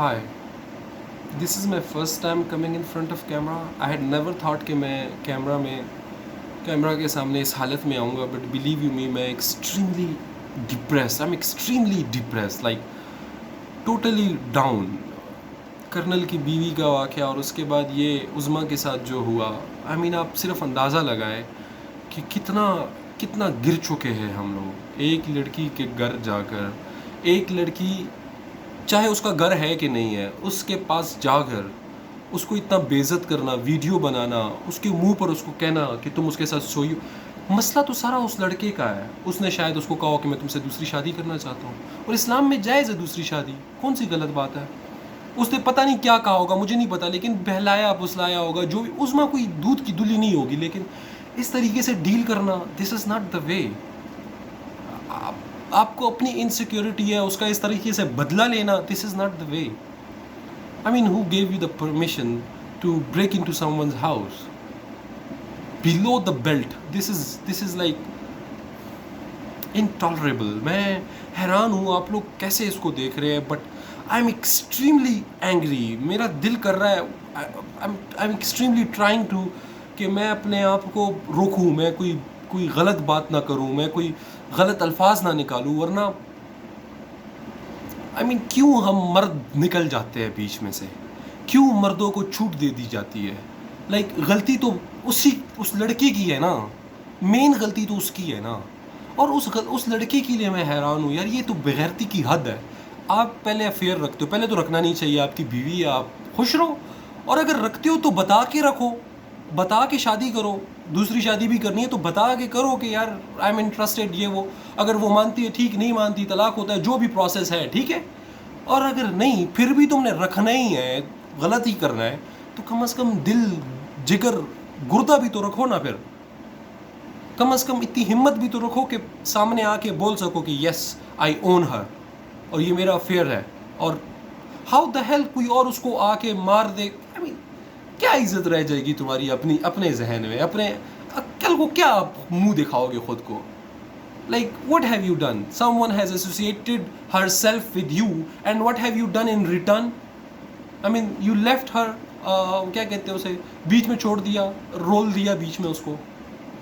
Hi, this is my first time coming in front of camera. I had never thought کہ میں camera کے سامنے اس حالت میں آؤں گا, بٹ بلیو یو می میں extremely depressed. I am extremely depressed, like totally down. Colonel کی بیوی کا واقعہ اور اس کے بعد یہ عظما کے ساتھ جو ہوا, آئی مین آپ صرف اندازہ لگائیں کہ کتنا گر چکے ہیں ہم لوگ. ایک لڑکی کے گھر جا کر, ایک لڑکی چاہے اس کا گھر ہے کہ نہیں ہے, اس کے پاس جا کر اس کو اتنا بے عزت کرنا, ویڈیو بنانا, اس کے منہ پر اس کو کہنا کہ تم اس کے ساتھ سوئی. مسئلہ تو سارا اس لڑکے کا ہے. اس نے شاید اس کو کہا کہ میں تم سے دوسری شادی کرنا چاہتا ہوں, اور اسلام میں جائز ہے دوسری شادی, کون سی غلط بات ہے. اس نے پتہ نہیں کیا کہا ہوگا, مجھے نہیں پتا, لیکن بہلایا پھسلایا ہوگا. جو عظما کوئی دودھ کی دلی نہیں ہوگی, لیکن اس طریقے سے ڈیل کرنا, دس از ناٹ دا وے. آپ کو اپنی انسیکیورٹی ہے اس کا اس طریقے سے بدلہ لینا, this is not the way. I mean who gave you the permission to break into someone's house below the belt. This is like intolerable. میں حیران ہوں آپ لوگ کیسے اس کو دیکھ رہے ہیں, but I am extremely angry. میرا دل کر رہا ہے, I am extremely trying to کہ میں اپنے آپ کو روکوں, میں کوئی غلط بات نہ کروں, میں کوئی غلط الفاظ نہ نکالوں, ورنہ آئی مین کیوں ہم مرد نکل جاتے ہیں بیچ میں سے, کیوں مردوں کو چھوٹ دے دی جاتی ہے. لائک غلطی تو اس لڑکے کی ہے نا, مین غلطی تو اس کی ہے نا. اور اس لڑکے کے لیے میں حیران ہوں یار, یہ تو بغیرتی کی حد ہے. آپ پہلے افیئر رکھتے ہو, پہلے تو رکھنا نہیں چاہیے, آپ کی بیوی ہے, آپ خوش رہو, اور اگر رکھتے ہو تو بتا کے رکھو, بتا کے شادی کرو. دوسری شادی بھی کرنی ہے تو بتا کے کرو کہ یار آئی ایم انٹرسٹیڈ, یہ وہ. اگر وہ مانتی ہے ٹھیک, نہیں مانتی طلاق ہوتا ہے, جو بھی پروسیس ہے ٹھیک ہے. اور اگر نہیں پھر بھی تم نے رکھنا ہی ہے, غلط ہی کرنا ہے, تو کم از کم دل جگر گردہ بھی تو رکھو نا. پھر کم از کم اتنی ہمت بھی تو رکھو کہ سامنے آ کے بول سکو کہ یس آئی اون ہر, اور یہ میرا افیئر ہے. اور ہاؤ دا ہیل کوئی اور اس کو آ کے مار دے, آئی مین کیا عزت رہ جائے گی تمہاری اپنے ذہن میں, اپنے عقل کو کیا آپ منہ دکھاؤ گے خود کو. Like, what have you done? Someone has associated herself with you, and what have you done in return? I mean, you left her, کیا کہتے ہیں اسے, بیچ میں چھوڑ دیا, رول دیا بیچ میں اس کو.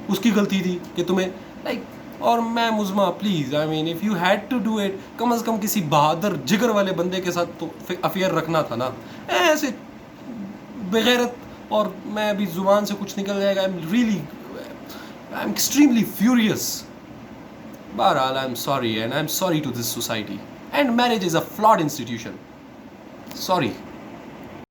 اس کی غلطی تھی کہ تمہیں لائک. اور میں مزمہ please, I mean if you had to do it, کم از کم کسی بہادر جگر والے بندے کے ساتھ تو افیئر رکھنا تھا نا. ایسے بغیرت, اور میں ابھی زبان سے کچھ نکل جائے گا. I am extremely furious. بہرحال I am sorry, and I am sorry to this society, and marriage is a flawed institution. Sorry.